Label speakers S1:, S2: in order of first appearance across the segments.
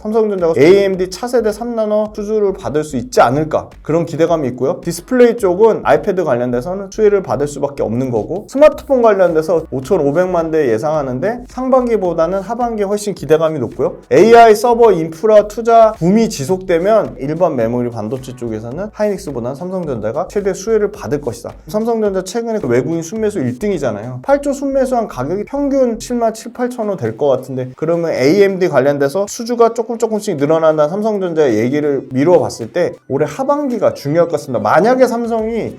S1: 삼성전자가 AMD 차세대 3나노 수주를 받을 수 있지 않을까, 그런 기대감이 있고요. 디스플레이 쪽은 아이패드 관련돼서는 수혜를 받을 수밖에 없는 거고, 스마트폰 관련돼서 5,500만 대 예상하는데 상반기보다는 하반기에 훨씬 기대감이 높고요. AI 서버 인프라 투자 붐이 지속되면 일반 메모리 반도체 쪽에서는 하이닉스보다는 삼성전자가 최대 수혜를 받을 것이다. 삼성전자 최근에 외국인 순매수 1등이잖아요. 8조 순매수한 가격이 평균 7만 7, 8천 원 될 것 같은데, 그러면 AMD 관련돼서 수주가 조금씩 늘어난다는 삼성전자의 얘기를 미루어 봤을 때 올해 하반기가 중요할 것 같습니다. 만약에 삼성이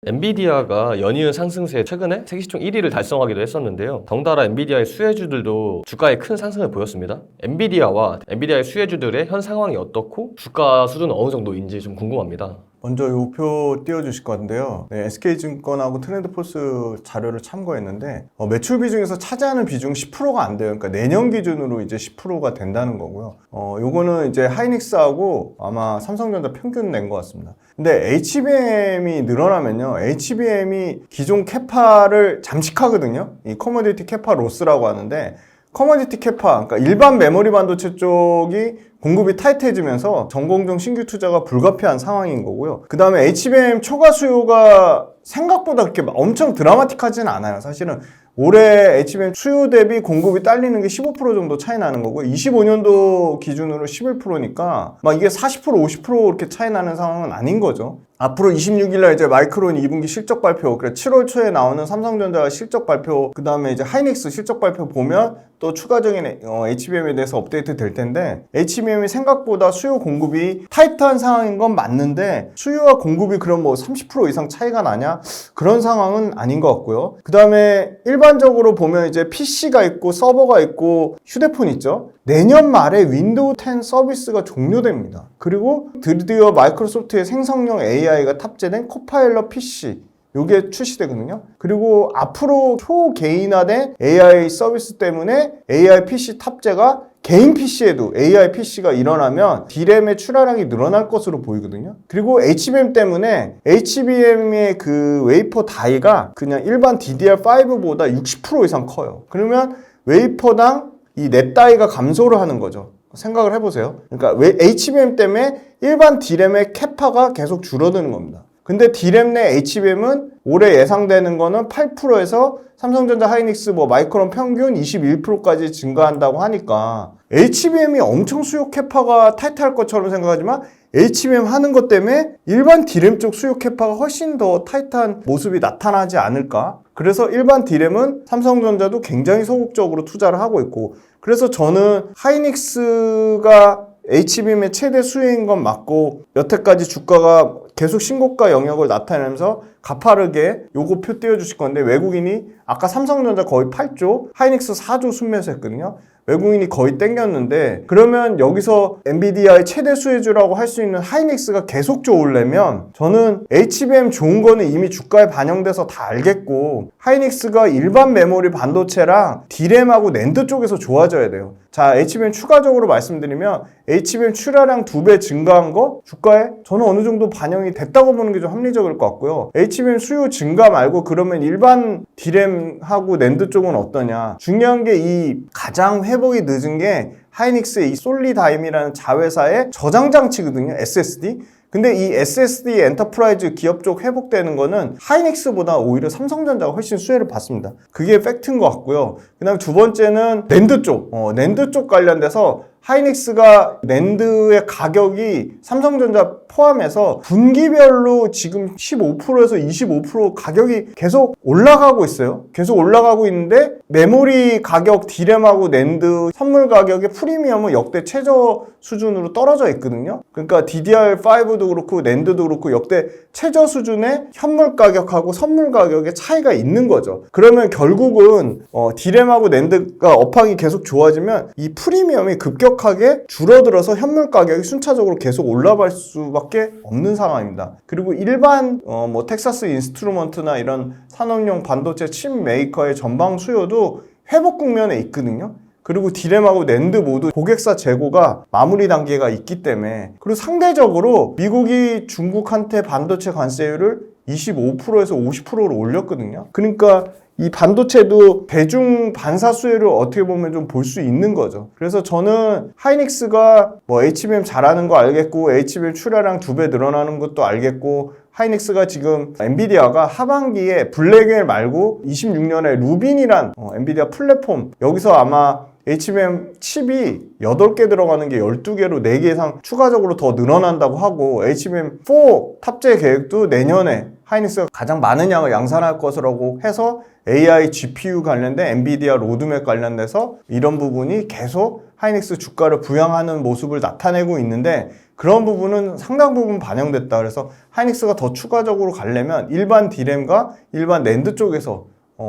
S2: 엔비디아가 연이은 상승세에 최근에 세계시총 1위를 달성하기도 했었는데요. 덩달아 엔비디아의 수혜주들도 주가에 큰 상승을 보였습니다. 엔비디아와 엔비디아의 수혜주들의 현 상황이 어떻고 주가 수준은 어느 정도인지 좀 궁금합니다.
S1: 먼저 이 표 띄워주실 건데요. 네, SK증권하고 트렌드포스 자료를 참고했는데 매출 비중에서 차지하는 비중 10%가 안 돼요. 그러니까 내년 기준으로 이제 10%가 된다는 거고요. 요거는 이제 하이닉스하고 아마 삼성전자 평균 낸 것 같습니다. 근데 HBM이 늘어나면요, HBM이 기존 캐파를 잠식하거든요. 이 커머디티 캐파 로스라고 하는데, 커머디티 캐파, 그러니까 일반 메모리 반도체 쪽이 공급이 타이트해지면서 전공정 신규 투자가 불가피한 상황인 거고요. 그 다음에 HBM 초과 수요가 생각보다 그렇게 엄청 드라마틱하지는 않아요. 사실은 올해 HBM 수요 대비 공급이 딸리는 게 15% 정도 차이 나는 거고, 25년도 기준으로 11%니까 막 이게 40% 50% 이렇게 차이 나는 상황은 아닌 거죠. 앞으로 26일날 이제 마이크론 2분기 실적 발표, 그래 7월 초에 나오는 삼성전자 실적 발표, 그 다음에 이제 하이닉스 실적 발표 보면 또 추가적인 HBM에 대해서 업데이트 될 텐데, HBM이 생각보다 수요 공급이 타이트한 상황인 건 맞는데 수요와 공급이 그럼 뭐 30% 이상 차이가 나냐? 그런 상황은 아닌 것 같고요. 그 다음에 일반적으로 보면 이제 PC가 있고 서버가 있고 휴대폰 있죠. 내년 말에 윈도우 10 서비스가 종료됩니다. 그리고 드디어 마이크로소프트의 생성형 AI가 탑재된 코파일럿 PC, 요게 출시되거든요. 그리고 앞으로 초개인화된 AI 서비스 때문에 AI PC 탑재가 개인 PC에도 AI PC가 일어나면 D램의 출하량이 늘어날 것으로 보이거든요. 그리고 HBM 때문에 HBM의 그 웨이퍼 다이가 그냥 일반 DDR5보다 60% 이상 커요. 그러면 웨이퍼당 이 넷 다이가 감소를 하는 거죠. 생각을 해보세요. 그러니까 HBM 때문에 일반 D램의 캐파가 계속 줄어드는 겁니다. 근데 D램 내 HBM은 올해 예상되는 거는 8%에서 삼성전자, 하이닉스, 마이크론 평균 21%까지 증가한다고 하니까 HBM이 엄청 수요 캐파가 타이트할 것처럼 생각하지만 HBM 하는 것 때문에 일반 D램 쪽 수요 캐파가 훨씬 더 타이트한 모습이 나타나지 않을까? 그래서 일반 D램은 삼성전자도 굉장히 소극적으로 투자를 하고 있고, 그래서 저는 하이닉스가 HBM의 최대 수혜인 건 맞고, 여태까지 주가가 계속 신고가 영역을 나타내면서 가파르게 요거 표 띄워주실 건데, 외국인이 아까 삼성전자 거의 8조, 하이닉스 4조 순매수 했거든요. 외국인이 거의 땡겼는데, 그러면 여기서 엔비디아의 최대 수혜주라고 할 수 있는 하이닉스가 계속 좋으려면 저는 HBM 좋은 거는 이미 주가에 반영돼서 다 알겠고, 하이닉스가 일반 메모리 반도체랑 D램하고 낸드 쪽에서 좋아져야 돼요. 자, HBM 추가적으로 말씀드리면 HBM 출하량 2배 증가한 거 주가에 저는 어느 정도 반영이 됐다고 보는 게 좀 합리적일 것 같고요. HBM 수요 증가 말고 그러면 일반 D램하고 낸드 쪽은 어떠냐? 중요한 게 이 가장 회복이 늦은 게 하이닉스의 이 솔리다임이라는 자회사의 저장 장치거든요. SSD. 근데 이 SSD 엔터프라이즈 기업 쪽 회복되는 거는 하이닉스보다 오히려 삼성전자가 훨씬 수혜를 받습니다. 그게 팩트인 것 같고요. 그 다음에 두 번째는 낸드 쪽. 낸드 쪽 관련돼서 하이닉스가 낸드의 가격이 삼성전자 포함해서 분기별로 지금 15%에서 25% 가격이 계속 올라가고 있어요. 계속 올라가고 있는데 메모리 가격, D램하고 낸드 선물 가격의 프리미엄은 역대 최저 수준으로 떨어져 있거든요. 그러니까 DDR5도 그렇고 낸드도 그렇고 역대 최저 수준의 현물 가격하고 선물 가격의 차이가 있는 거죠. 그러면 결국은 D램하고 낸드가 업황이 계속 좋아지면 이 프리미엄이 급격하게 줄어들어서 현물 가격이 순차적으로 계속 올라갈 수밖에 없는 상황입니다. 그리고 일반 텍사스 인스트루먼트나 이런 산업용 반도체 칩 메이커의 전방 수요도 회복 국면에 있거든요. 그리고 D램하고 낸드 모두 고객사 재고가 마무리 단계가 있기 때문에, 그리고 상대적으로 미국이 중국한테 반도체 관세율을 25%에서 50%로 올렸거든요. 그러니까 이 반도체도 대중 반사 수혜를 어떻게 보면 좀 볼 수 있는 거죠. 그래서 저는 하이닉스가 뭐 HBM 잘하는 거 알겠고 HBM 출하량 2배 늘어나는 것도 알겠고 하이닉스가 지금 엔비디아가 하반기에 블랙웰 말고 26년에 루빈이란 엔비디아 플랫폼 여기서 아마 HBM 칩이 8개 들어가는 게 12개로 4개 이상 추가적으로 더 늘어난다고 하고 HBM4 탑재 계획도 내년에 하이닉스가 가장 많은 양을 양산할 것이라고 해서 AI GPU 관련된 엔비디아 로드맵 관련돼서 이런 부분이 계속 하이닉스 주가를 부양하는 모습을 나타내고 있는데 그런 부분은 상당 부분 반영됐다. 그래서 하이닉스가 더 추가적으로 가려면 일반 D램과 일반 낸드 쪽에서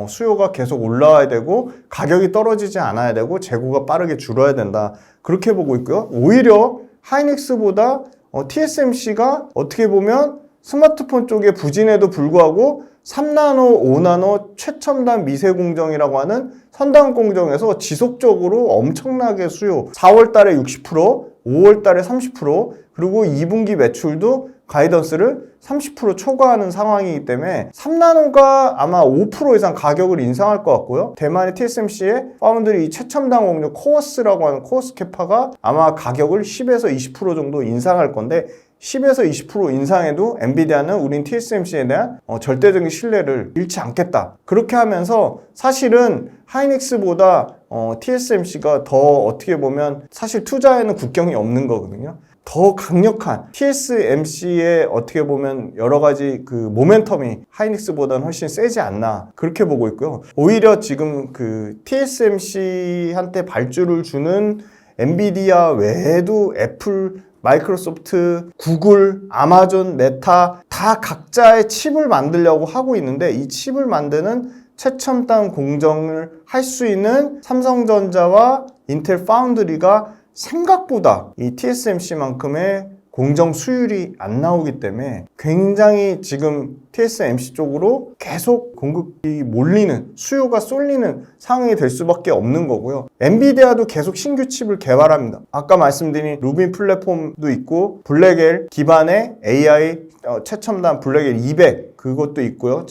S1: 수요가 계속 올라와야 되고 가격이 떨어지지 않아야 되고 재고가 빠르게 줄어야 된다. 그렇게 보고 있고요. 오히려 하이닉스보다 TSMC가 어떻게 보면 스마트폰 쪽에 부진에도 불구하고 3나노, 5나노 최첨단 미세 공정이라고 하는 선단 공정에서 지속적으로 엄청나게 수요 4월 달에 60%, 5월 달에 30%, 그리고 2분기 매출도 가이던스를 30% 초과하는 상황이기 때문에 3나노가 아마 5% 이상 가격을 인상할 것 같고요. 대만의 TSMC의 파운드리 이 최첨단 공정 코어스라고 하는 코어스 캐파가 아마 가격을 10에서 20% 정도 인상할 건데 10에서 20% 인상해도 엔비디아는 우린 TSMC에 대한 절대적인 신뢰를 잃지 않겠다. 그렇게 하면서 사실은 하이닉스보다 TSMC가 더 어떻게 보면 사실 투자에는 국경이 없는 거거든요. 더 강력한 TSMC의 어떻게 보면 여러 가지 그 모멘텀이 하이닉스보다는 훨씬 세지 않나 그렇게 보고 있고요. 오히려 지금 그 TSMC한테 발주를 주는 엔비디아 외에도 애플, 마이크로소프트, 구글, 아마존, 메타 다 각자의 칩을 만들려고 하고 있는데 이 칩을 만드는 최첨단 공정을 할 수 있는 삼성전자와 인텔 파운드리가 생각보다 이 TSMC만큼의 공정 수율이 안 나오기 때문에 굉장히 지금 TSMC 쪽으로 계속 공급이 몰리는 수요가 쏠리는 상황이 될 수밖에 없는 거고요. 엔비디아도 계속 신규 칩을 개발합니다. 아까 말씀드린 루빈 플랫폼도 있고 블랙웰 기반의 AI 최첨단 블랙웰 200 그것도 있고요.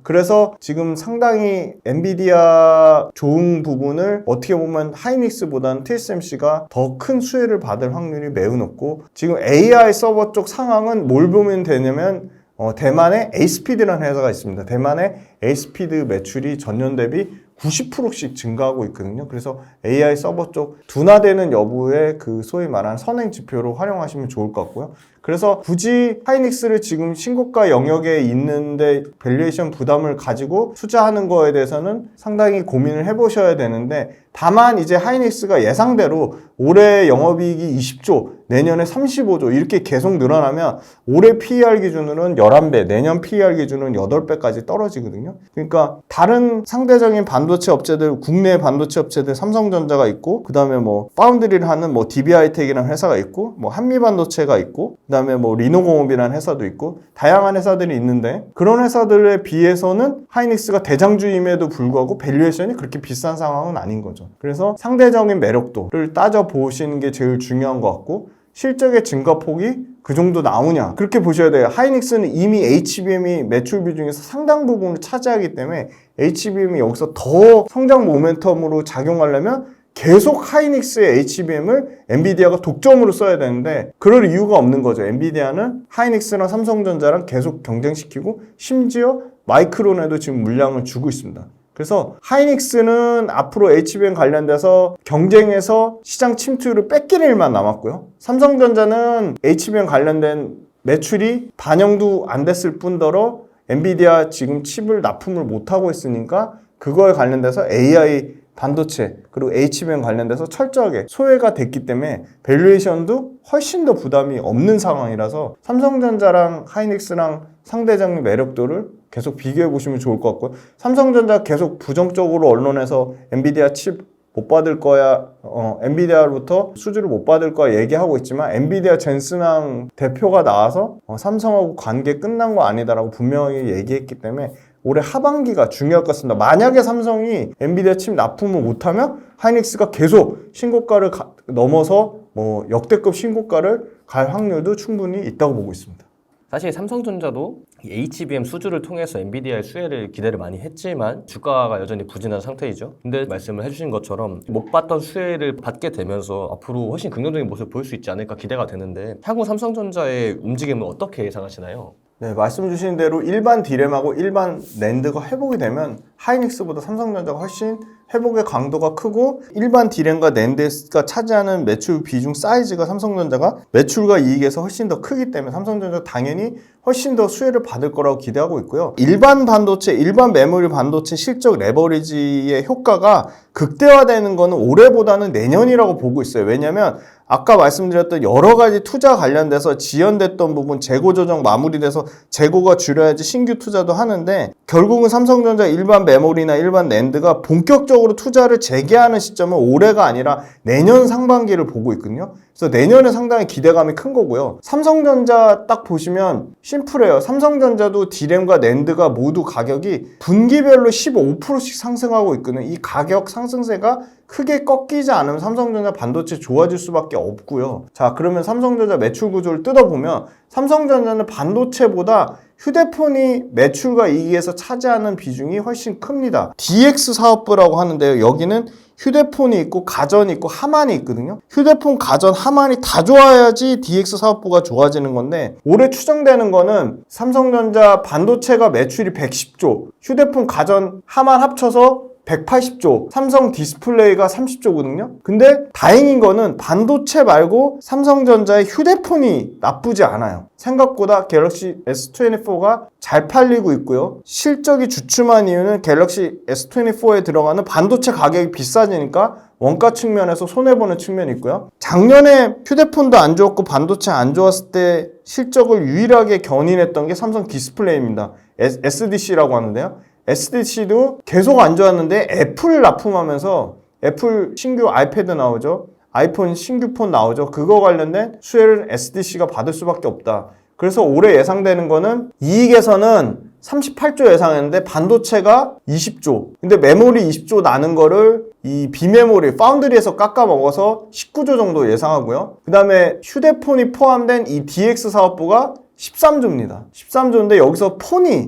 S1: 그래서 지금 상당히 엔비디아 좋은 부분을 어떻게 보면 하이닉스보다는 TSMC가 더 큰 수혜를 받을 확률이 매우 높고 지금 AI 서버 쪽 상황은 뭘 보면 되냐면 대만의 에이스피드라는 회사가 있습니다. 대만의 에이스피드 매출이 전년 대비 90%씩 증가하고 있거든요. 그래서 AI 서버 쪽 둔화되는 여부의 그 소위 말하는 선행 지표로 활용하시면 좋을 것 같고요. 그래서 굳이 하이닉스를 지금 신고가 영역에 있는데 밸류에이션 부담을 가지고 투자하는 거에 대해서는 상당히 고민을 해보셔야 되는데 다만 이제 하이닉스가 예상대로 올해 영업이익이 20조, 내년에 35조 이렇게 계속 늘어나면 올해 PER 기준으로는 11배, 내년 PER 기준은 8배까지 떨어지거든요. 그러니까 다른 상대적인 반도체 업체들, 국내 반도체 업체들 삼성전자가 있고 그다음에 뭐 파운드리를 하는 뭐 DB하이텍이라는 회사가 있고 뭐 한미반도체가 있고 그다음에 뭐 리노공업이라는 회사도 있고 다양한 회사들이 있는데 그런 회사들에 비해서는 하이닉스가 대장주임에도 불구하고 밸류에이션이 그렇게 비싼 상황은 아닌 거죠. 그래서 상대적인 매력도를 따져보시는 게 제일 중요한 것 같고 실적의 증가폭이 그 정도 나오냐 그렇게 보셔야 돼요. 하이닉스는 이미 HBM이 매출 비중에서 상당 부분을 차지하기 때문에 HBM이 여기서 더 성장 모멘텀으로 작용하려면 계속 하이닉스의 HBM을 엔비디아가 독점으로 써야 되는데 그럴 이유가 없는 거죠. 엔비디아는 하이닉스랑 삼성전자랑 계속 경쟁시키고 심지어 마이크론에도 지금 물량을 주고 있습니다. 그래서 하이닉스는 앞으로 HBM 관련돼서 경쟁에서 시장 침투를 뺏길 일만 남았고요. 삼성전자는 HBM 관련된 매출이 반영도 안 됐을 뿐더러 엔비디아 지금 칩을 납품을 못하고 있으니까 그거에 관련돼서 AI 반도체 그리고 HBM 관련돼서 철저하게 소외가 됐기 때문에 밸류에이션도 훨씬 더 부담이 없는 상황이라서 삼성전자랑 하이닉스랑 상대적인 매력도를 계속 비교해 보시면 좋을 것 같고요. 삼성전자 계속 부정적으로 언론에서 엔비디아 칩 못 받을 거야, 엔비디아로부터 수주를 못 받을 거야 얘기하고 있지만 엔비디아 젠슨왕 대표가 나와서 삼성하고 관계 끝난 거 아니다라고 분명히 얘기했기 때문에 올해 하반기가 중요할 것 같습니다. 만약에 삼성이 엔비디아 칩 납품을 못하면 하이닉스가 계속 신고가를 넘어서 역대급 신고가를 갈 확률도 충분히 있다고 보고 있습니다.
S2: 사실 삼성전자도 이 HBM 수주를 통해서 엔비디아의 수혜를 기대를 많이 했지만 주가가 여전히 부진한 상태이죠. 근데 말씀을 해주신 것처럼 못 봤던 수혜를 받게 되면서 앞으로 훨씬 긍정적인 모습을 보일 수 있지 않을까 기대가 되는데 향후 삼성전자의 움직임은 어떻게 예상하시나요?
S1: 네, 말씀 주신 대로 일반 디램하고 일반 낸드가 회복이 되면 하이닉스보다 삼성전자가 훨씬 회복의 강도가 크고 일반 디램과 낸드가 차지하는 매출 비중 사이즈가 삼성전자가 매출과 이익에서 훨씬 더 크기 때문에 삼성전자 당연히 훨씬 더 수혜를 받을 거라고 기대하고 있고요. 일반 반도체, 일반 메모리 반도체 실적 레버리지의 효과가 극대화되는 거는 올해보다는 내년이라고 보고 있어요. 왜냐하면 아까 말씀드렸던 여러 가지 투자 관련돼서 지연됐던 부분 재고 조정 마무리돼서 재고가 줄여야지 신규 투자도 하는데 결국은 삼성전자 일반 메모리나 일반 낸드가 본격적으로 투자를 재개하는 시점은 올해가 아니라 내년 상반기를 보고 있거든요. 그래서 내년에 상당히 기대감이 큰 거고요. 삼성전자 딱 보시면 심플해요. 삼성전자도 디램과 낸드가 모두 가격이 분기별로 15%씩 상승하고 있거든요. 이 가격 상승세가 크게 꺾이지 않으면 삼성전자 반도체 좋아질 수밖에 없고요. 자, 그러면 삼성전자 매출 구조를 뜯어보면 삼성전자는 반도체보다 휴대폰이 매출과 이익에서 차지하는 비중이 훨씬 큽니다. DX 사업부라고 하는데요. 여기는 휴대폰이 있고 가전이 있고 하만이 있거든요. 휴대폰, 가전, 하만이 다 좋아야지 DX 사업부가 좋아지는 건데 올해 추정되는 거는 삼성전자 반도체가 매출이 110조, 휴대폰, 가전, 하만 합쳐서 180조, 삼성 디스플레이가 30조거든요. 근데 다행인 거는 반도체 말고 삼성전자의 휴대폰이 나쁘지 않아요. 생각보다 갤럭시 S24가 잘 팔리고 있고요. 실적이 주춤한 이유는 갤럭시 S24에 들어가는 반도체 가격이 비싸지니까 원가 측면에서 손해보는 측면이 있고요. 작년에 휴대폰도 안 좋았고 반도체 안 좋았을 때 실적을 유일하게 견인했던 게 삼성 디스플레이입니다. SDC라고 하는데요. SDC도 계속 안 좋았는데 애플 납품하면서 애플 신규 아이패드 나오죠. 아이폰 신규 폰 나오죠. 그거 관련된 수혜를 SDC가 받을 수밖에 없다. 그래서 올해 예상되는 거는 이익에서는 38조 예상했는데 반도체가 20조. 근데 메모리 20조 나는 거를 이 비메모리 파운드리에서 깎아 먹어서 19조 정도 예상하고요. 그 다음에 휴대폰이 포함된 이 DX 사업부가 13조입니다. 13조인데 여기서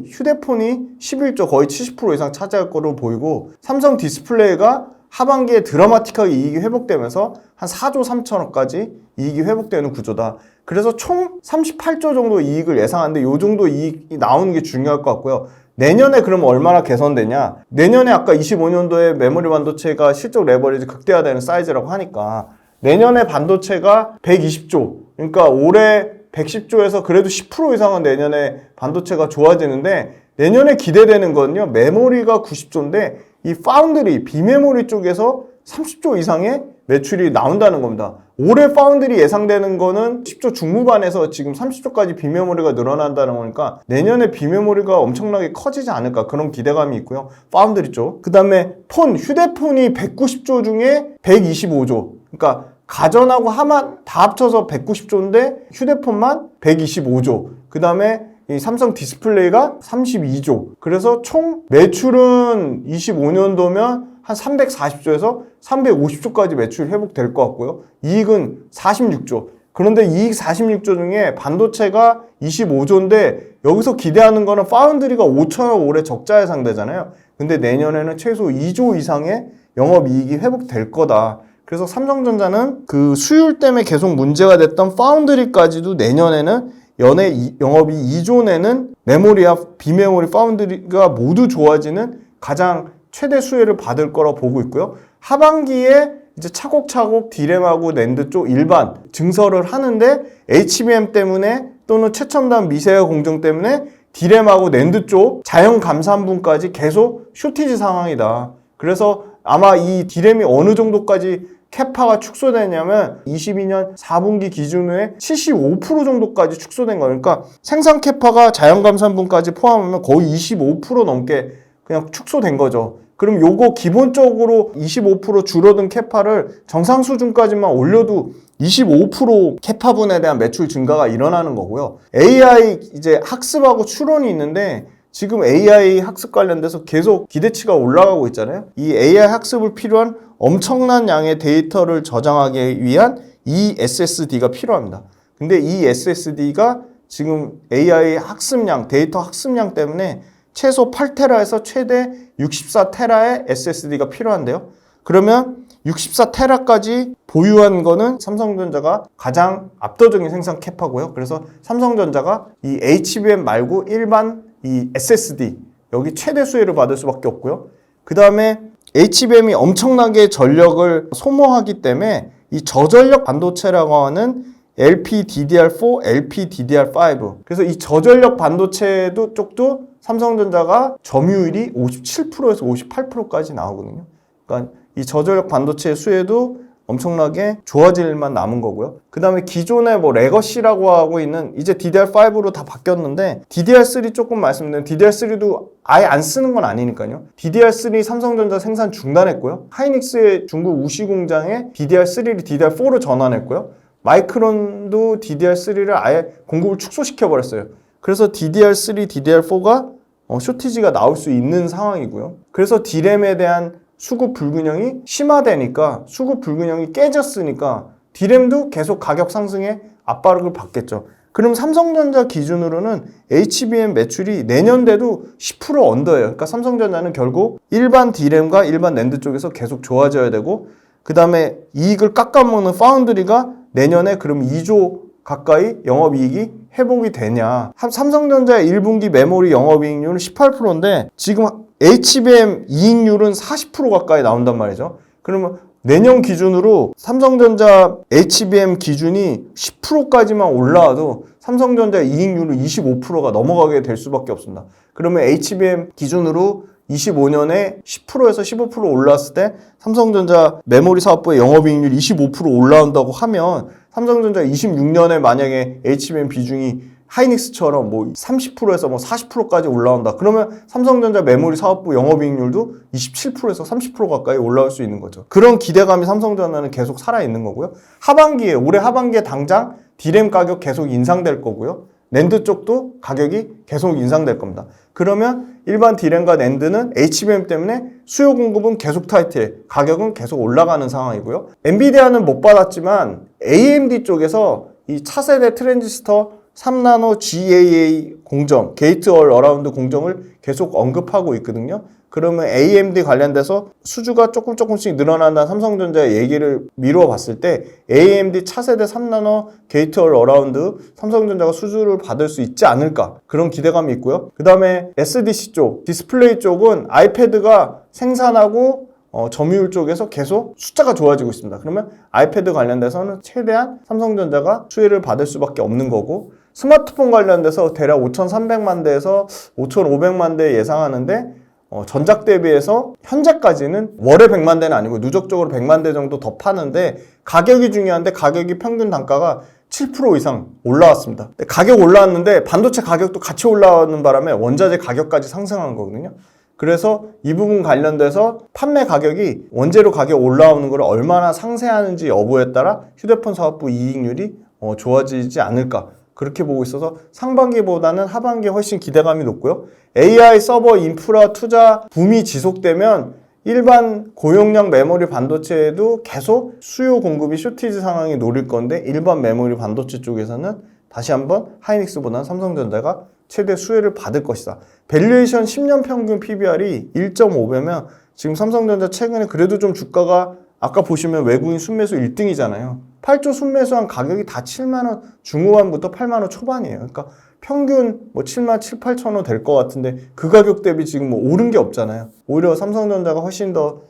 S1: 휴대폰이 11조 거의 70% 이상 차지할 거로 보이고 삼성 디스플레이가 하반기에 드라마틱하게 이익이 회복되면서 한 4조 3천억까지 이익이 회복되는 구조다. 그래서 총 38조 정도 이익을 예상하는데 이 정도 이익이 나오는 게 중요할 것 같고요. 내년에 그러면 얼마나 개선되냐? 내년에 아까 25년도에 메모리 반도체가 실적 레버리지 극대화되는 사이즈라고 하니까 내년에 반도체가 120조. 그러니까 올해 110조에서 그래도 10% 이상은 내년에 반도체가 좋아지는데 내년에 기대되는 거는요. 메모리가 90조인데 이 파운드리, 비메모리 쪽에서 30조 이상의 매출이 나온다는 겁니다. 올해 파운드리 예상되는 거는 10조 중후반에서 지금 30조까지 비메모리가 늘어난다는 거니까 내년에 비메모리가 엄청나게 커지지 않을까 그런 기대감이 있고요. 파운드리 쪽. 그 다음에 휴대폰이 190조 중에 125조. 그러니까 가전하고 하만 다 합쳐서 190조인데 휴대폰만 125조. 그 다음에 이 삼성 디스플레이가 32조. 그래서 총 매출은 25년도면 한 340조에서 350조까지 매출 회복될 것 같고요. 이익은 46조. 그런데 이익 46조 중에 반도체가 25조인데 여기서 기대하는 거는 파운드리가 5천억 올해 적자 예상되잖아요. 근데 내년에는 최소 2조 이상의 영업이익이 회복될 거다. 그래서 삼성전자는 그 수율 때문에 계속 문제가 됐던 파운드리까지도 내년에는 연에 영업이 2조 내는 메모리와 비메모리 파운드리가 모두 좋아지는 가장 최대 수혜를 받을 거라고 보고 있고요. 하반기에 이제 차곡차곡 디램하고 낸드 쪽 일반 증설을 하는데 HBM 때문에 또는 최첨단 미세화 공정 때문에 디램하고 낸드 쪽 자연 감산분까지 계속 쇼티지 상황이다. 그래서 아마 이 디램이 어느 정도까지 캐파가 축소되냐면 22년 4분기 기준에 75% 정도까지 축소된 거예요. 그러니까 생산 캐파가 자연감산분까지 포함하면 거의 25% 넘게 그냥 축소된 거죠. 그럼 요거 기본적으로 25% 줄어든 캐파를 정상 수준까지만 올려도 25% 캐파분에 대한 매출 증가가 일어나는 거고요. AI 이제 학습하고 추론이 있는데 지금 AI 학습 관련돼서 계속 기대치가 올라가고 있잖아요. 이 AI 학습을 필요한 엄청난 양의 데이터를 저장하기 위한 이 SSD가 필요합니다. 근데 이 SSD가 지금 AI 학습량, 데이터 학습량 때문에 최소 8테라에서 최대 64테라의 SSD가 필요한데요. 그러면 64테라까지 보유한 거는 삼성전자가 가장 압도적인 생산 캐파고요. 그래서 삼성전자가 이 HBM 말고 일반 이 SSD 여기 최대 수혜를 받을 수밖에 없고요. 그 다음에 HBM이 엄청나게 전력을 소모하기 때문에 이 저전력 반도체라고 하는 LPDDR4, LPDDR5 그래서 이 저전력 반도체도 쪽도 삼성전자가 점유율이 57%에서 58%까지 나오거든요. 그러니까 이 저전력 반도체 수혜도 엄청나게 좋아질 일만 남은 거고요. 그 다음에 기존의 뭐 레거시라고 하고 있는 이제 DDR5로 다 바뀌었는데 DDR3 조금 말씀드리면 DDR3도 아예 안 쓰는 건 아니니까요. DDR3 삼성전자 생산 중단했고요. 하이닉스의 중국 우시 공장에 DDR3를 DDR4로 전환했고요. 마이크론도 DDR3를 아예 공급을 축소시켜버렸어요. 그래서 DDR3, DDR4가 쇼티지가 나올 수 있는 상황이고요. 그래서 D램에 대한 수급 불균형이 심화되니까 수급 불균형이 깨졌으니까 D램도 계속 가격 상승에 압박을 받겠죠. 그럼 삼성전자 기준으로는 HBM 매출이 내년대도 10% 언더예요. 그러니까 삼성전자는 결국 일반 D램과 일반 낸드 쪽에서 계속 좋아져야 되고 그 다음에 이익을 깎아먹는 파운드리가 내년에 그럼 2조 가까이 영업이익이 회복이 되냐. 삼성전자의 1분기 메모리 영업이익률은 18%인데 지금 HBM 이익률은 40% 가까이 나온단 말이죠. 그러면 내년 기준으로 삼성전자 HBM 기준이 10%까지만 올라와도 삼성전자 이익률은 25%가 넘어가게 될 수밖에 없습니다. 그러면 HBM 기준으로 25년에 10%에서 15% 올랐을 때 삼성전자 메모리 사업부의 영업이익률이 25% 올라온다고 하면 삼성전자 26년에 만약에 HBM 비중이 하이닉스처럼 뭐 30%에서 뭐 40%까지 올라온다. 그러면 삼성전자 메모리 사업부 영업이익률도 27%에서 30% 가까이 올라올 수 있는 거죠. 그런 기대감이 삼성전자는 계속 살아있는 거고요. 하반기에, 올해 하반기에 당장 D램 가격 계속 인상될 거고요. 낸드 쪽도 가격이 계속 인상될 겁니다. 그러면 일반 D램과 낸드는 HBM 때문에 수요 공급은 계속 타이트해. 가격은 계속 올라가는 상황이고요. 엔비디아는 못 받았지만 AMD 쪽에서 이 차세대 트랜지스터 3나노 GAA 공정, 게이트 올 어라운드 공정을 계속 언급하고 있거든요. 그러면 AMD 관련돼서 수주가 조금씩 늘어난다는 삼성전자의 얘기를 미루어 봤을 때 AMD 차세대 3나노 게이트 올 어라운드 삼성전자가 수주를 받을 수 있지 않을까 그런 기대감이 있고요. 그 다음에 SDC 쪽, 디스플레이 쪽은 아이패드가 생산하고 점유율 쪽에서 계속 숫자가 좋아지고 있습니다. 그러면 아이패드 관련돼서는 최대한 삼성전자가 수혜를 받을 수밖에 없는 거고 스마트폰 관련돼서 대략 5,300만 대에서 5,500만 대 예상하는데 전작 대비해서 현재까지는 월에 100만 대는 아니고 누적적으로 100만 대 정도 더 파는데 가격이 중요한데 가격이 평균 단가가 7% 이상 올라왔습니다. 가격 올라왔는데 반도체 가격도 같이 올라오는 바람에 원자재 가격까지 상승한 거거든요. 그래서 이 부분 관련돼서 판매 가격이 원재료 가격 올라오는 걸 얼마나 상쇄하는지 여부에 따라 휴대폰 사업부 이익률이 좋아지지 않을까 그렇게 보고 있어서 상반기보다는 하반기에 훨씬 기대감이 높고요. AI 서버 인프라 투자 붐이 지속되면 일반 고용량 메모리 반도체에도 계속 수요 공급이 쇼티지 상황이 노릴 건데 일반 메모리 반도체 쪽에서는 다시 한번 하이닉스보다는 삼성전자가 최대 수혜를 받을 것이다. 밸류에이션 10년 평균 PBR이 1.5배면 지금 삼성전자 최근에 그래도 좀 주가가 아까 보시면 외국인 순매수 1등이잖아요. 8조 순매수한 가격이 다 7만원 중후반부터 8만원 초반이에요. 그러니까 평균 뭐 7만 7, 8천 원 될 것 같은데 그 가격 대비 지금 뭐 오른 게 없잖아요. 오히려 삼성전자가 훨씬 더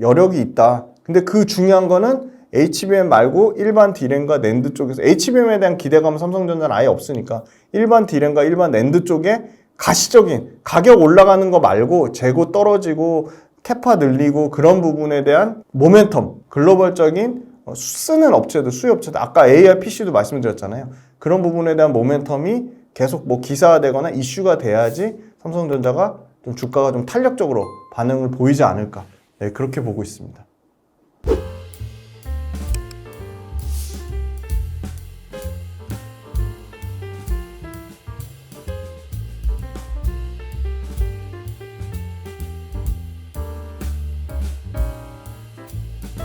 S1: 여력이 있다. 근데 그 중요한 거는 HBM 말고 일반 D램과 낸드 쪽에서 HBM에 대한 기대감은 삼성전자는 아예 없으니까 일반 D램과 일반 낸드 쪽에 가시적인 가격 올라가는 거 말고 재고 떨어지고 캐파 늘리고 그런 부분에 대한 모멘텀 글로벌적인 쓰는 업체들 수요업체들 아까 AI PC도 말씀드렸잖아요. 그런 부분에 대한 모멘텀이 계속 뭐 기사화되거나 이슈가 돼야지 삼성전자가 좀 주가가 좀 탄력적으로 반응을 보이지 않을까 그렇게 보고 있습니다.